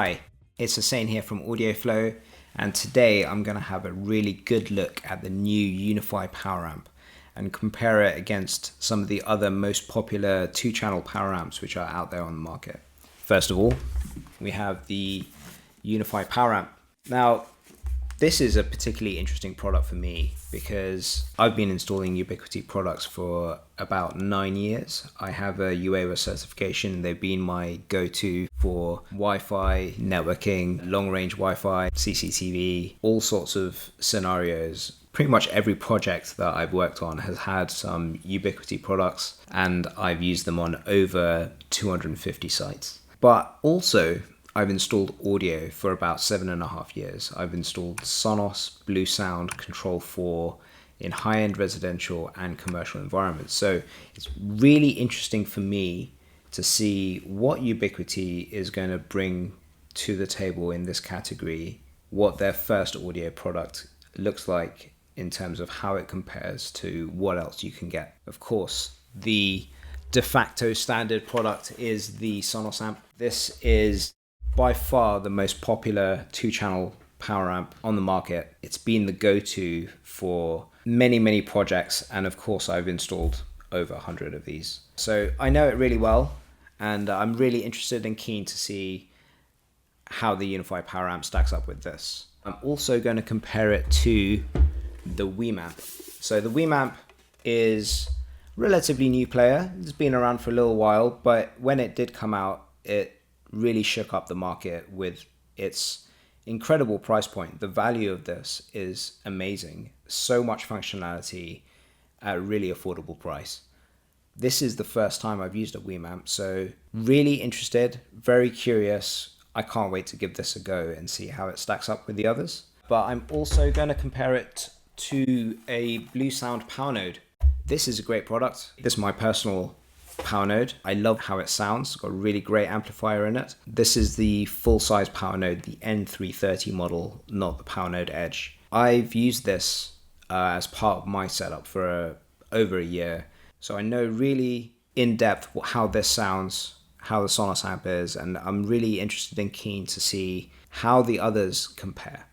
Hi, it's Hussein here from Audioflow, and today I'm going to have a really good look at the new Unify PowerAmp and compare it against some of the other most popular two-channel power amps which are out there on the market. First of all, we have the Unify PowerAmp. Now, this is a particularly interesting product for me because I've been installing Ubiquiti products for about 9 years. I have a UAWA certification. They've been my go-to for Wi-Fi, networking, long-range Wi-Fi, CCTV, all sorts of scenarios. Pretty much every project that I've worked on has had some Ubiquiti products, and I've used them on over 250 sites. But also, I've installed audio for about 7.5 years. I've installed Sonos, Bluesound, Control 4 in high-end residential and commercial environments. So it's really interesting for me to see what Ubiquiti is going to bring to the table in this category, what their first audio product looks like in terms of how it compares to what else you can get. Of course, the de facto standard product is the Sonos Amp. This is by far the most popular two-channel power amp on the market. It's been the go-to for many projects, and of course I've installed over 100 of these. So I know it really well, and I'm really interested and keen to see how the Unify PowerAmp stacks up with this. I'm also going to compare it to the WiiM Amp. So the WiiM Amp is a relatively new player. It's been around for a little while, but when it did come out, it really shook up the market with its incredible price point. The value of this is amazing. So much functionality at a really affordable price. This is the first time I've used a WiiM Amp, so really interested, very curious. I can't wait to give this a go and see how it stacks up with the others. But I'm also going to compare it to a Bluesound Powernode. This is a great product. This is my personal PowerNode. I love how it sounds. It's got a really great amplifier in it. This is the full-size PowerNode, the N330 model, not the PowerNode Edge. I've used this as part of my setup for over a year, so I know really in depth how this sounds, how the Sonos Amp is, and I'm really interested and keen to see how the others compare.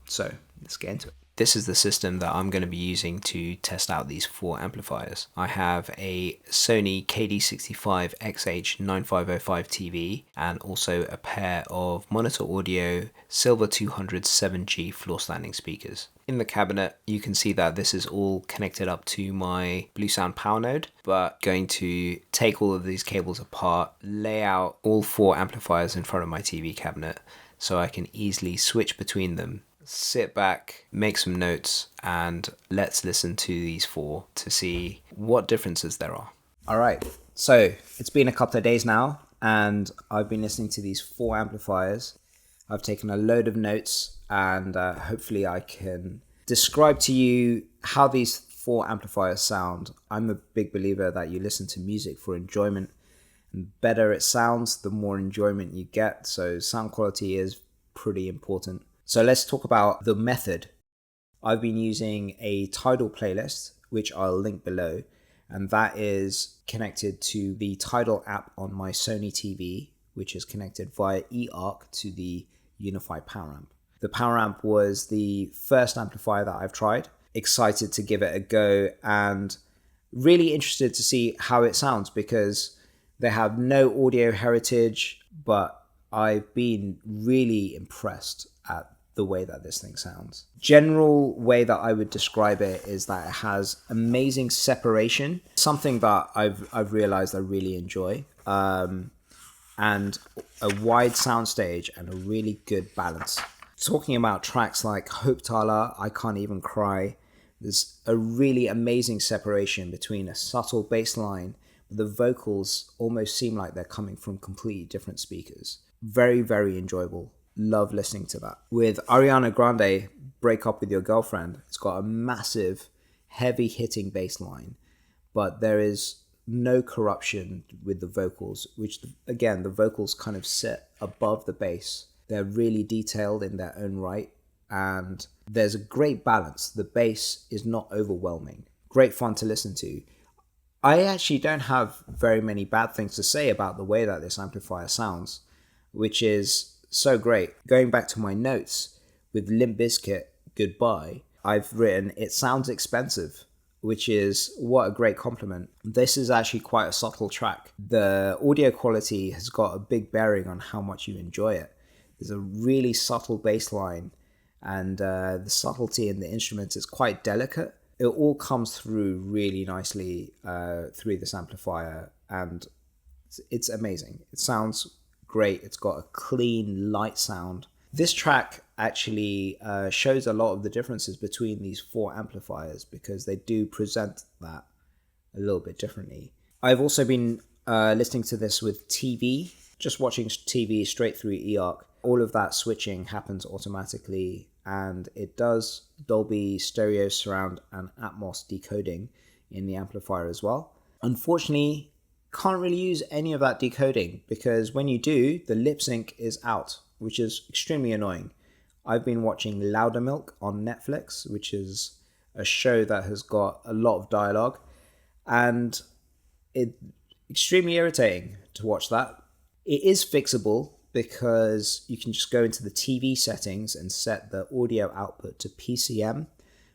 So let's get into it. This is the system that I'm going to be using to test out these 4 amplifiers. I have a Sony KD65XH9505 TV and also a pair of Monitor Audio Silver 200 7G floor standing speakers. In the cabinet, you can see that this is all connected up to my Bluesound PowerNode, but going to take all of these cables apart, lay out all 4 amplifiers in front of my TV cabinet so I can easily switch between them. Sit back, make some notes, and let's listen to these 4 to see what differences there are. All right, so it's been a couple of days now, and I've been listening to these 4 amplifiers. I've taken a load of notes, and hopefully I can describe to you how these 4 amplifiers sound. I'm a big believer that you listen to music for enjoyment, and the better it sounds, the more enjoyment you get, so sound quality is pretty important. So let's talk about the method. I've been using a Tidal playlist, which I'll link below, and that is connected to the Tidal app on my Sony TV, which is connected via eARC to the Unify PowerAmp. The PowerAmp was the first amplifier that I've tried. Excited to give it a go and really interested to see how it sounds because they have no audio heritage, but I've been really impressed at the way that this thing sounds. General way that I would describe it is that it has amazing separation, something that I've realized I really enjoy, and a wide soundstage and a really good balance. Talking about tracks like Hope Tala, I Can't Even Cry, there's a really amazing separation between a subtle bass line, but the vocals almost seem like they're coming from completely different speakers. Very enjoyable. Love listening to that. With Ariana Grande, Break Up With Your Girlfriend, it's got a massive, heavy hitting bass line, but there is no corruption with the vocals, which again, the vocals kind of sit above the bass. They're really detailed in their own right, and there's a great balance. The bass is not overwhelming. Great fun to listen to. I actually don't have very many bad things to say about the way that this amplifier sounds, which is so great. Going back to my notes with Limp Bizkit, Goodbye, I've written, it sounds expensive, which is what a great compliment. This is actually quite a subtle track. The audio quality has got a big bearing on how much you enjoy it. There's a really subtle bass line, and the subtlety in the instruments is quite delicate. It all comes through really nicely through this amplifier, and it's amazing. It sounds great. It's got a clean, light sound. This track actually shows a lot of the differences between these 4 amplifiers because they do present that a little bit differently. I've also been listening to this with TV, just watching TV straight through eARC. All of that switching happens automatically, and it does Dolby Stereo Surround and Atmos decoding in the amplifier as well. Unfortunately, can't really use any of that decoding because when you do, the lip sync is out, which is extremely annoying. I've been watching Loudermilk on Netflix, which is a show that has got a lot of dialogue, and it's extremely irritating to watch that. It is fixable because you can just go into the TV settings and set the audio output to PCM,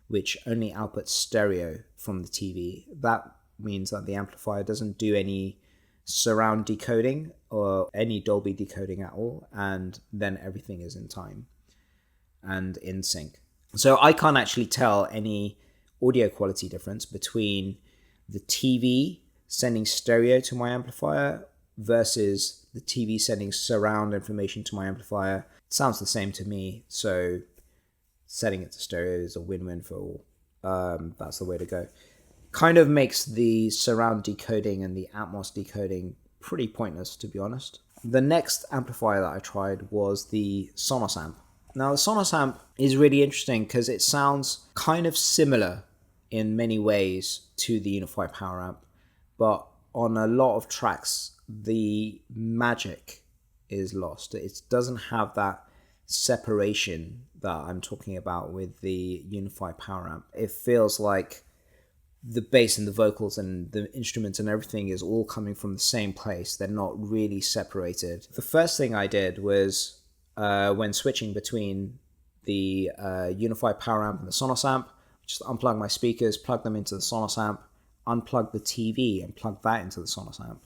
which only outputs stereo from the TV. That means that the amplifier doesn't do any surround decoding or any Dolby decoding at all, and then everything is in time and in sync. So I can't actually tell any audio quality difference between the TV sending stereo to my amplifier versus the TV sending surround information to my amplifier. It sounds the same to me, so setting it to stereo is a win-win for all. That's the way to go. Kind of makes the surround decoding and the Atmos decoding pretty pointless, to be honest. The next amplifier that I tried was the Sonos Amp. Now, the Sonos Amp is really interesting because it sounds kind of similar in many ways to the Unifi PowerAmp, but on a lot of tracks, the magic is lost. It doesn't have that separation that I'm talking about with the Unifi PowerAmp. It feels like the bass and the vocals and the instruments and everything is all coming from the same place. They're not really separated. The first thing I did was when switching between the Unifi PowerAmp and the Sonos Amp, just unplug my speakers, plug them into the Sonos Amp, unplug the TV and plug that into the Sonos Amp.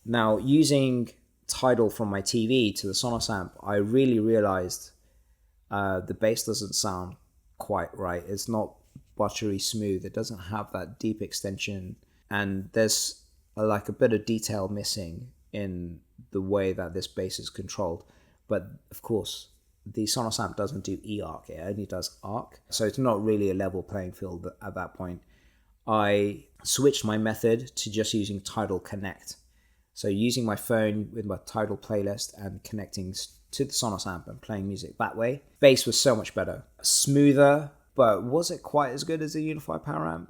Now, using Tidal from my TV to the Sonos Amp, I really realized the bass doesn't sound quite right. It's not buttery smooth. It doesn't have that deep extension, and there's like a bit of detail missing in the way that this bass is controlled. But of course, the Sonos Amp doesn't do eARC, it only does ARC, so it's not really a level playing field at that point. I switched my method to just using Tidal Connect. So using my phone with my Tidal playlist and connecting to the Sonos Amp and playing music that way. Bass was so much better. Smoother, but was it quite as good as the Unifi PowerAmp?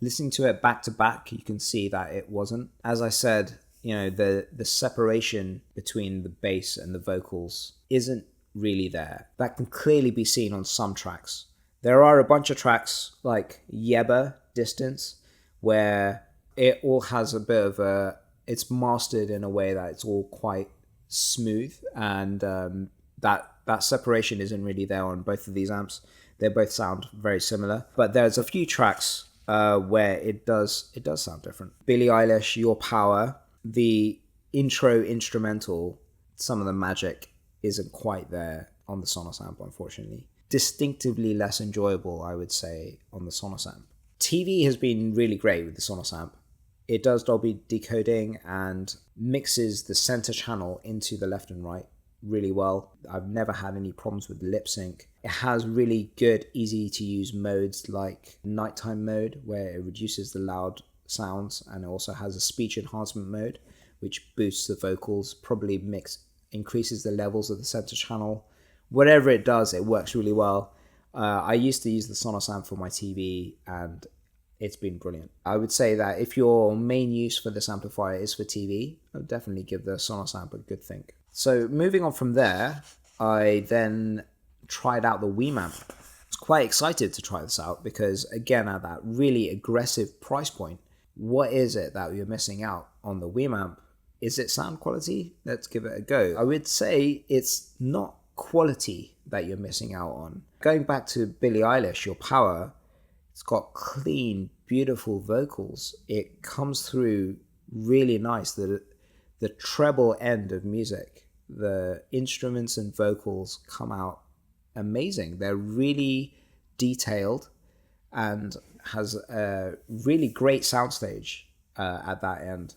Listening to it back to back, you can see that it wasn't. As I said, you know, the separation between the bass and the vocals isn't really there. That can clearly be seen on some tracks. There are a bunch of tracks like Yeba, Distance, where it all has a bit of a, it's mastered in a way that it's all quite smooth, and that separation isn't really there on both of these amps. They both sound very similar, but there's a few tracks where it does sound different. Billie Eilish, Your Power, the intro instrumental, some of the magic isn't quite there on the Sonos Amp, unfortunately. Distinctively less enjoyable, I would say, on the Sonos Amp. TV has been really great with the Sonos Amp. It does Dolby decoding and mixes the center channel into the left and right really well. I've never had any problems with lip sync. It has really good, easy to use modes like nighttime mode, where it reduces the loud sounds, and it also has a speech enhancement mode, which boosts the vocals, probably increases the levels of the center channel. Whatever it does, it works really well. I used to use the Sonos Amp for my TV, and it's been brilliant. I would say that if your main use for this amplifier is for TV, I'd definitely give the Sonos Amp a good think. So moving on from there, I then tried out the WiiM Amp. I was quite excited to try this out because, again, at that really aggressive price point, what is it that you're missing out on the WiiM Amp? Is it sound quality? Let's give it a go. I would say it's not quality that you're missing out on. Going back to Billie Eilish, Your Power, it's got clean, beautiful vocals. It comes through really nice. The treble end of music, the instruments and vocals come out amazing. They're really detailed and has a really great soundstage at that end.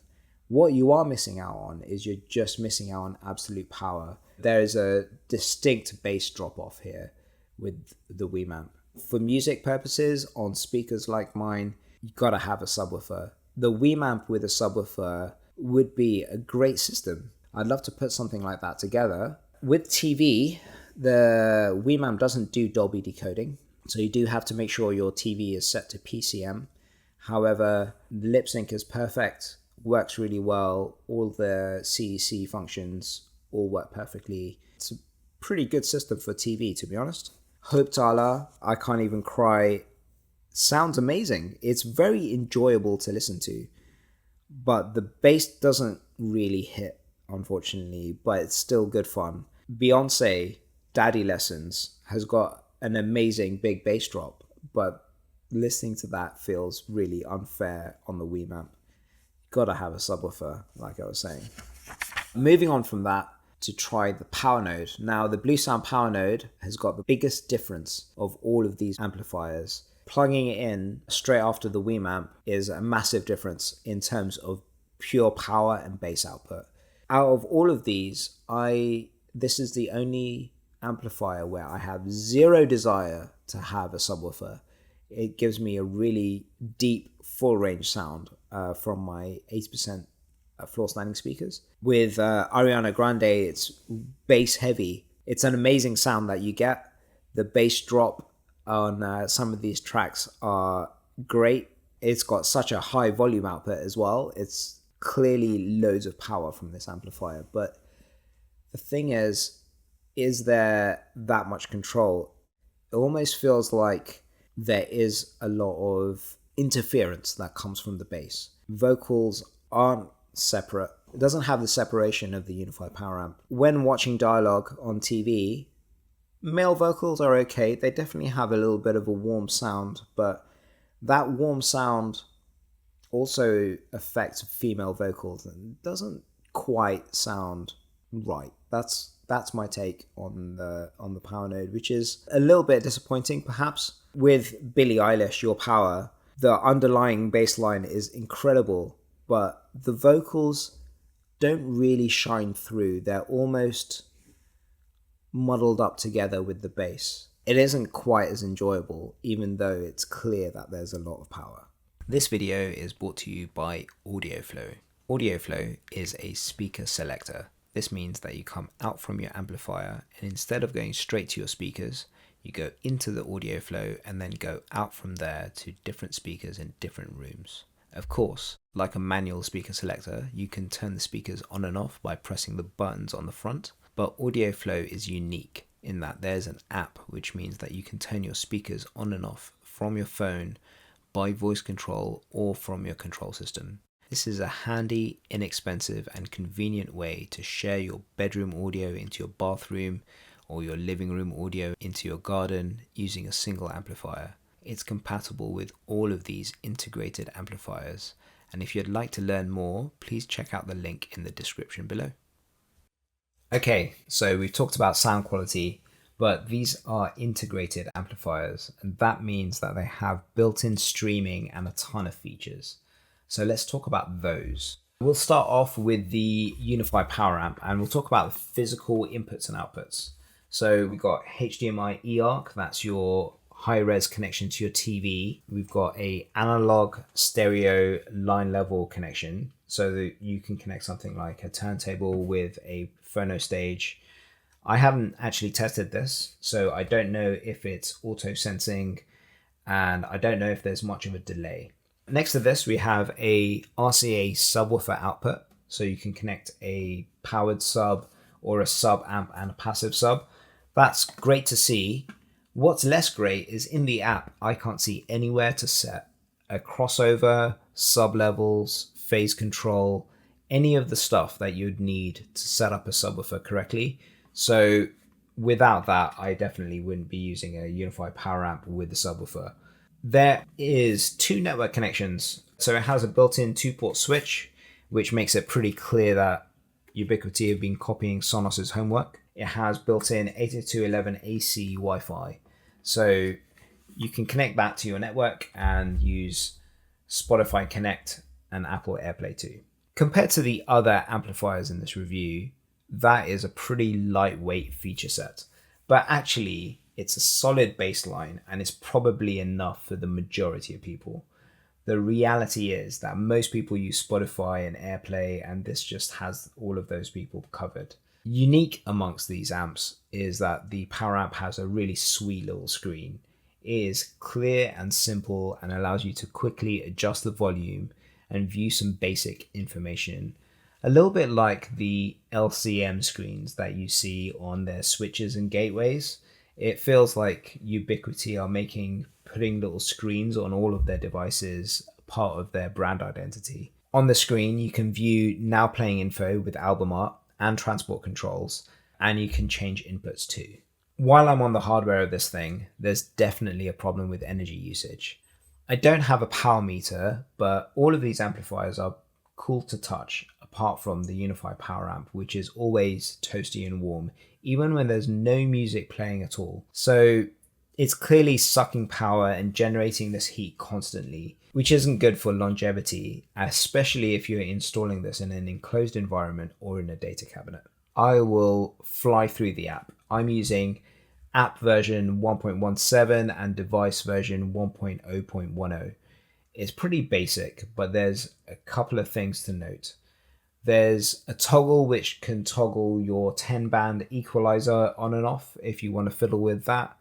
What you are missing out on is you're just missing out on absolute power. There is a distinct bass drop off here with the WiiM Amp. For music purposes, on speakers like mine, you gotta have a subwoofer. The WiiM Amp with a subwoofer would be a great system. I'd love to put something like that together. With TV, the WiiM Amp doesn't do Dolby decoding, so you do have to make sure your TV is set to PCM. However, the lip sync is perfect, works really well. All the CEC functions all work perfectly. It's a pretty good system for TV, to be honest. Hope Tala, I Can't Even Cry, sounds amazing. It's very enjoyable to listen to, but the bass doesn't really hit, unfortunately, but it's still good fun. Beyonce, Daddy Lessons, has got an amazing big bass drop, but listening to that feels really unfair on the WiiM Amp. Gotta have a subwoofer, like I was saying. Moving on from that to try the PowerNode. Now, the Bluesound PowerNode has got the biggest difference of all of these amplifiers. Plugging it in straight after the WiiM Amp is a massive difference in terms of pure power and bass output. Out of all of these, this is the only amplifier where I have zero desire to have a subwoofer. It gives me a really deep, full range sound from my 80% floor standing speakers. With Ariana Grande, it's bass heavy. It's an amazing sound that you get. The bass drop on some of these tracks are great. It's got such a high volume output as well. It's clearly loads of power from this amplifier. But the thing is there that much control? It almost feels like there is a lot of interference that comes from the bass. Vocals aren't separate. It doesn't have the separation of the Unifi PowerAmp. When watching dialogue on TV, male vocals are okay. They definitely have a little bit of a warm sound, but that warm sound also affects female vocals and doesn't quite sound right. That's my take on the PowerNode, which is a little bit disappointing perhaps. With Billie Eilish, Your Power, the underlying bass line is incredible, but the vocals don't really shine through. They're almost muddled up together with the bass. It isn't quite as enjoyable, even though it's clear that there's a lot of power. This video is brought to you by Audioflow. Audioflow is a speaker selector. This means that you come out from your amplifier, and instead of going straight to your speakers, you go into the Audioflow and then go out from there to different speakers in different rooms. Of course, like a manual speaker selector, you can turn the speakers on and off by pressing the buttons on the front, but Audioflow is unique in that there's an app, which means that you can turn your speakers on and off from your phone by voice control or from your control system. This is a handy, inexpensive and convenient way to share your bedroom audio into your bathroom or your living room audio into your garden using a single amplifier. It's compatible with all of these integrated amplifiers, and if you'd like to learn more, please check out the link in the description below. Okay, so we've talked about sound quality, but these are integrated amplifiers, and that means that they have built-in streaming and a ton of features. So let's talk about those. We'll start off with the Unifi PowerAmp, and we'll talk about the physical inputs and outputs. So we've got HDMI eARC, that's your high-res connection to your TV. We've got a analog stereo line level connection, so that you can connect something like a turntable with a phono stage. I haven't actually tested this, so I don't know if it's auto sensing, and I don't know if there's much of a delay. Next to this, we have a RCA subwoofer output, so you can connect a powered sub or a sub amp and a passive sub. That's great to see. What's less great is in the app, I can't see anywhere to set a crossover, sub levels, phase control, any of the stuff that you'd need to set up a subwoofer correctly. So without that, I definitely wouldn't be using a Unifi PowerAmp with the subwoofer. There is 2 network connections. So it has a built-in 2-port switch, which makes it pretty clear that Ubiquiti have been copying Sonos's homework. It has built-in 802.11 AC Wi-Fi. So you can connect that to your network and use Spotify Connect and Apple AirPlay too. Compared to the other amplifiers in this review, that is a pretty lightweight feature set. But actually, it's a solid baseline and it's probably enough for the majority of people. The reality is that most people use Spotify and AirPlay, and this just has all of those people covered. Unique amongst these amps is that the PowerAmp has a really sweet little screen. It is clear and simple and allows you to quickly adjust the volume and view some basic information. A little bit like the LCM screens that you see on their switches and gateways. It feels like Ubiquiti are putting little screens on all of their devices part of their brand identity. On the screen, you can view now playing info with album art and transport controls, and you can change inputs too. While I'm on the hardware of this thing, there's definitely a problem with energy usage. I don't have a power meter, but all of these amplifiers are cool to touch, apart from the Unifi PowerAmp, which is always toasty and warm, even when there's no music playing at all. So it's clearly sucking power and generating this heat constantly, which isn't good for longevity, especially if you're installing this in an enclosed environment or in a data cabinet. I will fly through the app. I'm using app version 1.17 and device version 1.0.10. It's pretty basic, but there's a couple of things to note. There's a toggle which can toggle your 10-band equalizer on and off if you want to fiddle with that.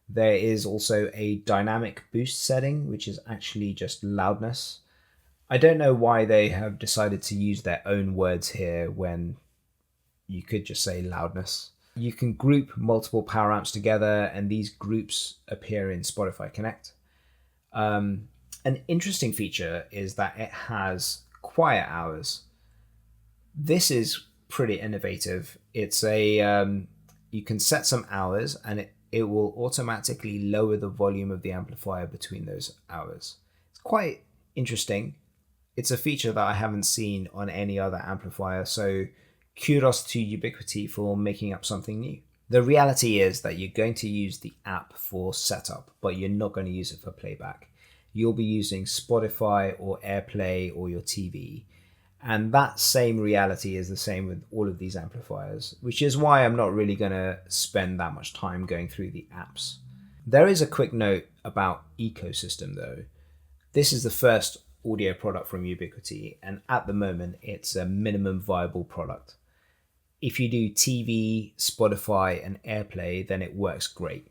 There is also a dynamic boost setting, which is actually just loudness. I don't know why they have decided to use their own words here when you could just say loudness. You can group multiple power amps together, and these groups appear in Spotify Connect. An interesting feature is that it has quiet hours. This is pretty innovative. It's you can set some hours, and it will automatically lower the volume of the amplifier between those hours. It's quite interesting. It's a feature that I haven't seen on any other amplifier, so kudos to Ubiquiti for making up something new. The reality is that you're going to use the app for setup, but you're not going to use it for playback. You'll be using Spotify or AirPlay or your TV. And that same reality is the same with all of these amplifiers, which is why I'm not really going to spend that much time going through the apps. There is a quick note about ecosystem though. This is the first audio product from Ubiquiti, and at the moment it's a minimum viable product. If you do TV, Spotify, and AirPlay, then it works great.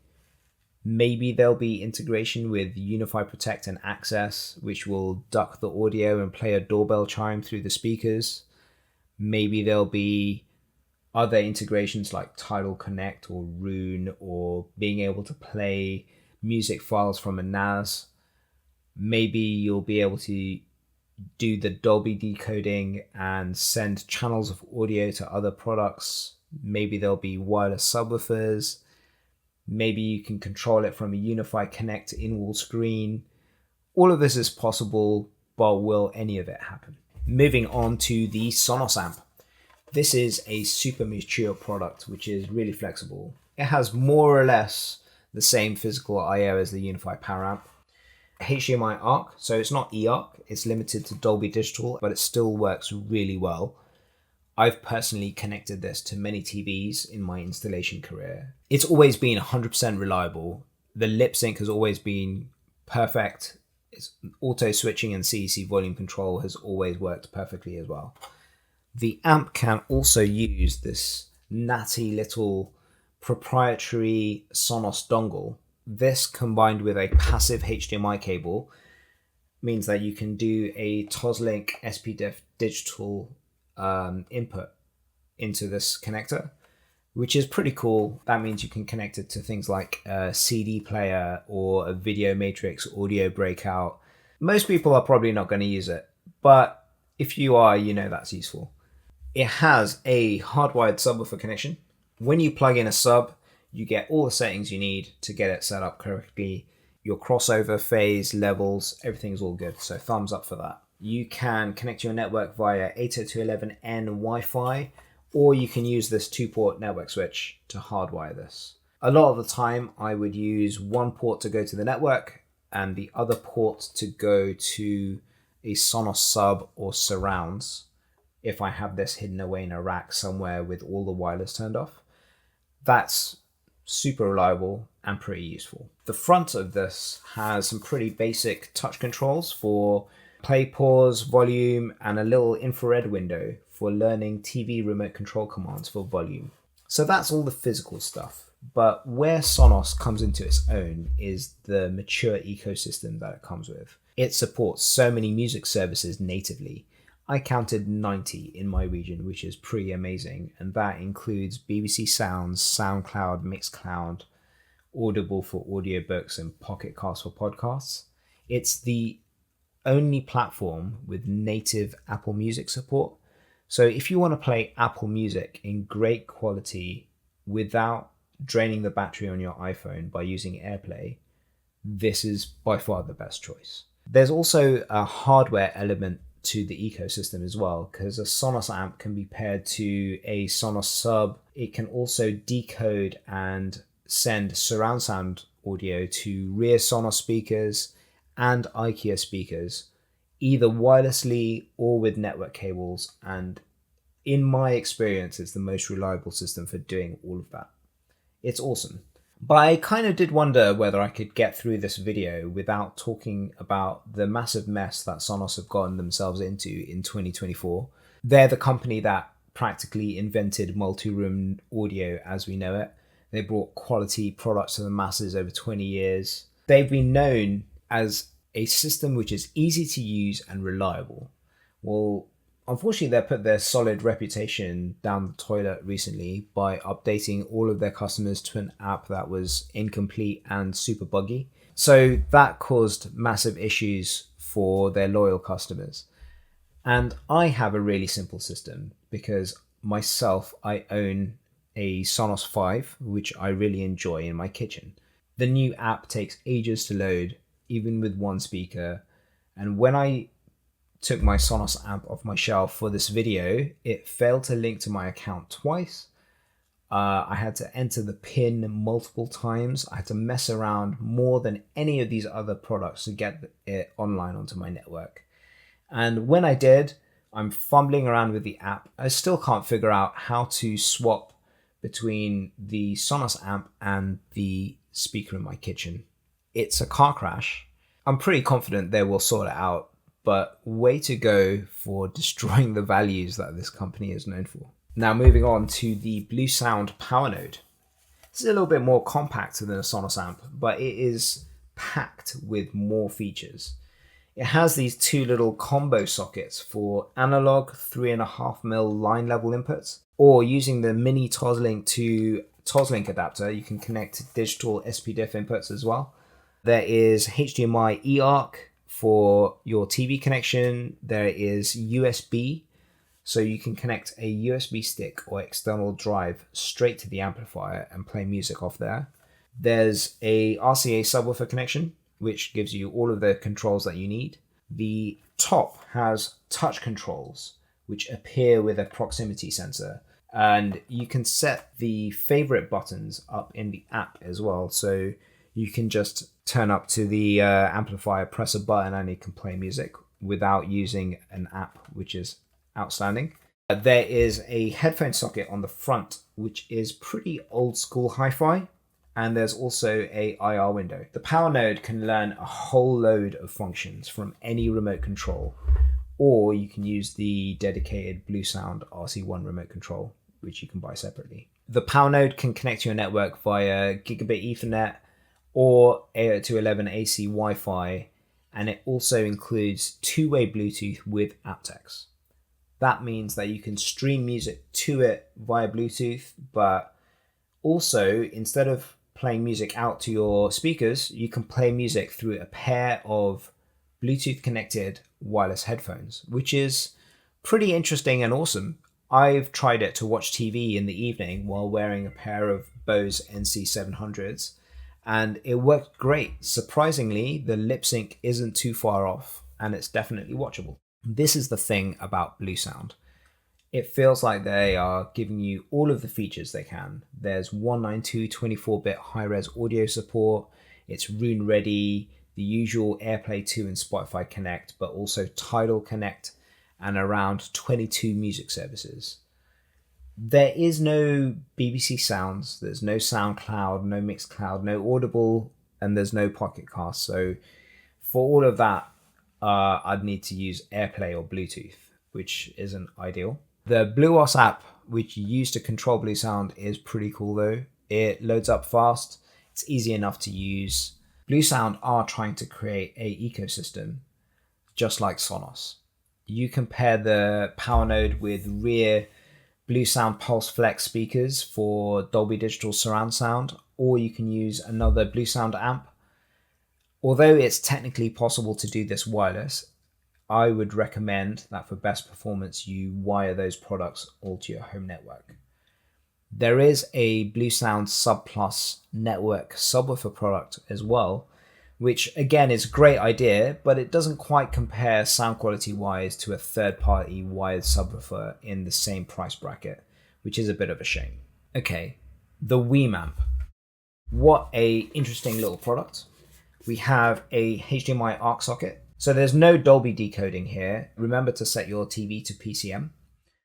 Maybe there'll be integration with Unifi Protect and Access, which will duck the audio and play a doorbell chime through the speakers. Maybe there'll be other integrations like Tidal Connect or Rune, or being able to play music files from a NAS. Maybe you'll be able to do the Dolby decoding and send channels of audio to other products. Maybe there'll be wireless subwoofers. Maybe you can control it from a Unifi Connect in-wall screen. All of this is possible, but will any of it happen? Moving on to the Sonos Amp. This is a super mature product, which is really flexible. It has more or less the same physical I/O as the Unifi PowerAmp. HDMI ARC, so it's not eARC, it's limited to Dolby Digital, but it still works really well. I've personally connected this to many TVs in my installation career. It's always been 100% reliable. The lip sync has always been perfect. It's auto switching and CEC volume control has always worked perfectly as well. The amp can also use this natty little proprietary Sonos dongle. This combined with a passive HDMI cable means that you can do a Toslink SPDIF digital input into this connector, which is pretty cool. That means you can connect it to things like a CD player or a video matrix audio breakout. Most people are probably not going to use it, but If you are, you know that's useful. It has a hardwired subwoofer connection. When you plug in a sub, you get all the settings you need to get it set up correctly. Your crossover, phase, levels, everything's all good. So thumbs up for that. You can connect your network via 802.11n Wi-Fi, or you can use this 2-port network switch to hardwire this. A lot of the time, I would use one port to go to the network and the other port to go to a Sonos sub or surrounds if I have this hidden away in a rack somewhere with all the wireless turned off. That's super reliable and pretty useful. The front of this has some pretty basic touch controls for play, pause, volume, and a little infrared window for learning TV remote control commands for volume. So that's all the physical stuff. But where Sonos comes into its own is the mature ecosystem that it comes with. It supports so many music services natively. I counted 90 in my region, which is pretty amazing, and that includes BBC Sounds, SoundCloud, Mixcloud, Audible for audiobooks, and Pocket Cast for podcasts. It's the only platform with native Apple Music support. So if you want to play Apple Music in great quality without draining the battery on your iPhone by using AirPlay, this is by far the best choice. There's also a hardware element to the ecosystem as well, because a Sonos amp can be paired to a Sonos sub. It can also decode and send surround sound audio to rear Sonos speakers and IKEA speakers, either wirelessly or with network cables, and in my experience, it's the most reliable system for doing all of that. It's awesome. But I kind of did wonder whether I could get through this video without talking about the massive mess that Sonos have gotten themselves into in 2024. They're the company that practically invented multi-room audio as we know it. They brought quality products to the masses over 20 years. They've been known as a system which is easy to use and reliable. Well, unfortunately, they put their solid reputation down the toilet recently by updating all of their customers to an app that was incomplete and super buggy. So that caused massive issues for their loyal customers. And I have a really simple system because myself, I own a Sonos 5, which I really enjoy in my kitchen. The new app takes ages to load, even with one speaker. And when I took my Sonos amp off my shelf for this video, it failed to link to my account twice. I had to enter the PIN multiple times. I had to mess around more than any of these other products to get it online onto my network. And when I did, I'm fumbling around with the app. I still can't figure out how to swap between the Sonos amp and the speaker in my kitchen. It's a car crash. I'm pretty confident they will sort it out, but way to go for destroying the values that this company is known for. Now moving on to the Bluesound Powernode. This is a little bit more compact than a Sonos amp, but it is packed with more features. It has these two little combo sockets for analog 3.5mm line level inputs, or using the mini Toslink to Toslink adapter, you can connect digital SPDIF inputs as well. There is HDMI eARC for your TV connection. There is USB, so you can connect a USB stick or external drive straight to the amplifier and play music off there. There's a RCA subwoofer connection, which gives you all of the controls that you need. The top has touch controls, which appear with a proximity sensor, and you can set the favorite buttons up in the app as well. So you can just turn up to the amplifier, press a button, and you can play music without using an app, which is outstanding. There is a headphone socket on the front, which is pretty old school hi-fi. And there's also a IR window. The Powernode can learn a whole load of functions from any remote control, or you can use the dedicated Bluesound RC1 remote control, which you can buy separately. The Powernode can connect to your network via gigabit Ethernet or 802.11 AC Wi-Fi, and it also includes two-way Bluetooth with aptX. That means that you can stream music to it via Bluetooth, but also, instead of playing music out to your speakers, you can play music through a pair of Bluetooth connected wireless headphones, which is pretty interesting and awesome. I've tried it to watch TV in the evening while wearing a pair of Bose NC700s, and it worked great. Surprisingly, the lip sync isn't too far off, and it's definitely watchable. This is the thing about Bluesound. It feels like they are giving you all of the features they can. There's 192 24-bit high-res audio support, it's Roon ready, the usual AirPlay 2 and Spotify Connect, but also Tidal Connect, and around 22 music services. There is no BBC Sounds, there's no SoundCloud, no Mixcloud, no Audible, and there's no Pocket Cast. So for all of that, I'd need to use AirPlay or Bluetooth, which isn't ideal. The Bluesound app, which you use to control Bluesound, is pretty cool though. It loads up fast, it's easy enough to use. Bluesound are trying to create an ecosystem, just like Sonos. You compare the PowerNode with rear Bluesound Pulse Flex speakers for Dolby Digital surround sound, or you can use another Bluesound amp. Although it's technically possible to do this wireless, I would recommend that for best performance, you wire those products all to your home network. There is a Bluesound Sub Plus network subwoofer product as well, which again is a great idea, but it doesn't quite compare sound quality wise to a third-party wired subwoofer in the same price bracket, which is a bit of a shame. Okay, the WiiM Amp. What a interesting little product. We have a HDMI ARC socket. So there's no Dolby decoding here. Remember to set your TV to PCM.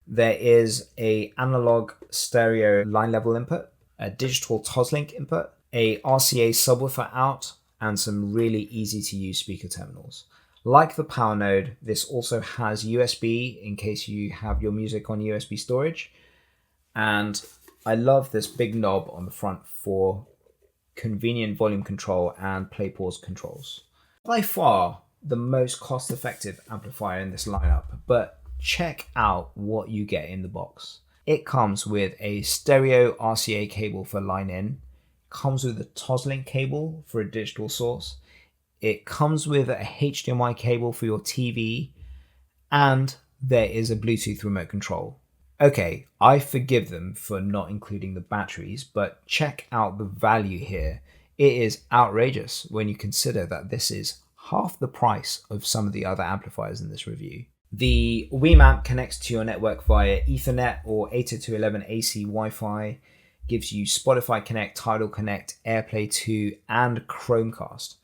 There is a analog stereo line level input, a digital Toslink input, a RCA subwoofer out, and some really easy to use speaker terminals. Like the PowerNode, this also has USB in case you have your music on USB storage. And I love this big knob on the front for convenient volume control and play pause controls. By far, the most cost-effective amplifier in this lineup, but check out what you get in the box. It comes with a stereo RCA cable for line in, comes with a Toslink cable for a digital source, it comes with a HDMI cable for your TV, and there is a Bluetooth remote control. Okay, I forgive them for not including the batteries, but check out the value here. It is outrageous when you consider that this is half the price of some of the other amplifiers in this review. The WiiM Amp connects to your network via Ethernet or 802.11 AC Wi-Fi, gives you Spotify Connect, Tidal Connect, AirPlay 2, and Chromecast.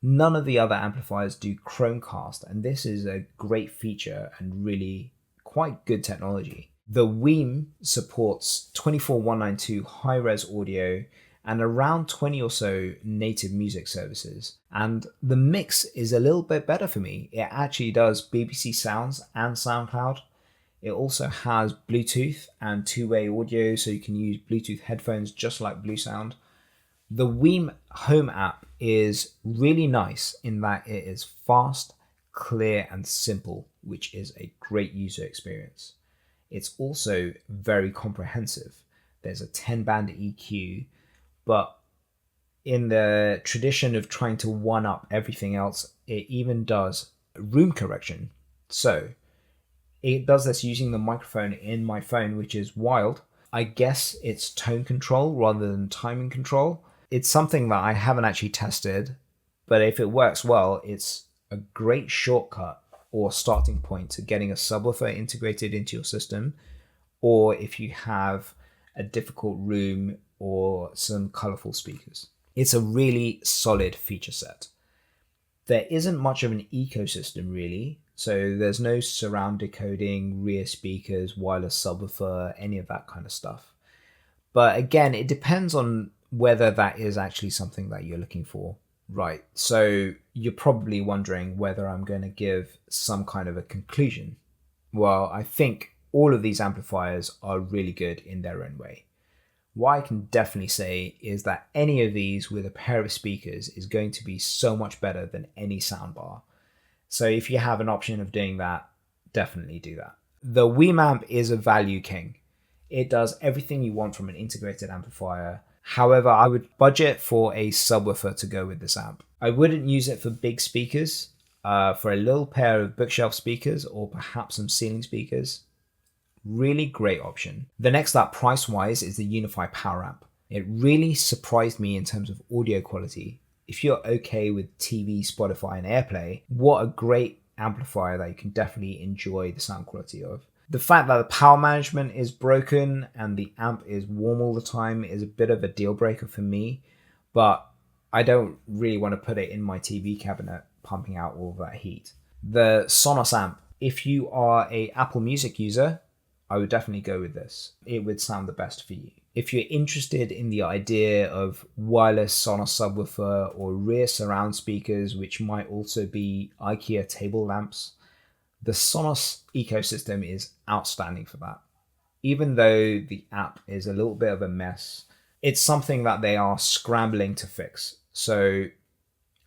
None of the other amplifiers do Chromecast, and this is a great feature and really quite good technology. The WiiM supports 24192 high-res audio and around 20 or so native music services. And the mix is a little bit better for me. It actually does BBC Sounds and SoundCloud. It also has Bluetooth and two-way audio, so you can use Bluetooth headphones just like Bluesound. The WiiM Home app is really nice in that it is fast, clear, and simple, which is a great user experience. It's also very comprehensive. There's a 10-band EQ, but in the tradition of trying to one-up everything else, it even does room correction. So it does this using the microphone in my phone, which is wild. I guess it's tone control rather than timing control. It's something that I haven't actually tested, but if it works well, it's a great shortcut or starting point to getting a subwoofer integrated into your system, or if you have a difficult room or some colorful speakers. It's a really solid feature set. There isn't much of an ecosystem really, so there's no surround decoding, rear speakers, wireless subwoofer, any of that kind of stuff. But again, it depends on whether that is actually something that you're looking for. Right, so you're probably wondering whether I'm going to give some kind of a conclusion. Well, I think all of these amplifiers are really good in their own way. What I can definitely say is that any of these with a pair of speakers is going to be so much better than any soundbar. So if you have an option of doing that, definitely do that. The WiiM Amp is a value king. It does everything you want from an integrated amplifier. However, I would budget for a subwoofer to go with this amp. I wouldn't use it for big speakers. for a little pair of bookshelf speakers or perhaps some ceiling speakers, really great option. The next up price-wise is the Unifi PowerAmp. It really surprised me in terms of audio quality. If you're okay with TV, Spotify, and AirPlay, what a great amplifier that you can definitely enjoy the sound quality of. The fact that the power management is broken and the amp is warm all the time is a bit of a deal breaker for me, but I don't really want to put it in my TV cabinet pumping out all that heat. The Sonos Amp, if you are a Apple Music user, I would definitely go with this. It would sound the best for you. If you're interested in the idea of wireless Sonos subwoofer or rear surround speakers, which might also be IKEA table lamps, the Sonos ecosystem is outstanding for that. Even though the app is a little bit of a mess, it's something that they are scrambling to fix. So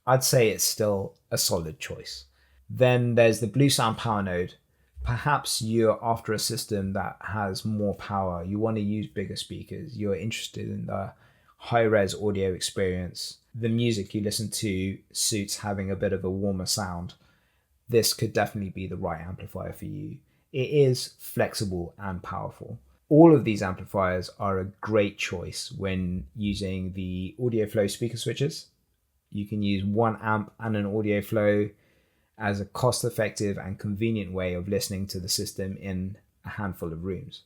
I'd say it's still a solid choice. Then there's the Bluesound Powernode. Perhaps you're after a system that has more power. You want to use bigger speakers. You're interested in the high-res audio experience. The music you listen to suits having a bit of a warmer sound. This could definitely be the right amplifier for you. It is flexible and powerful. All of these amplifiers are a great choice when using the Audioflow speaker switches. You can use one amp and an Audioflow as a cost-effective and convenient way of listening to the system in a handful of rooms.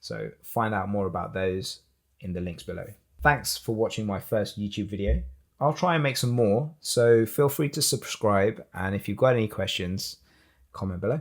So find out more about those in the links below. Thanks for watching my first YouTube video. I'll try and make some more, so feel free to subscribe, and if you've got any questions, comment below.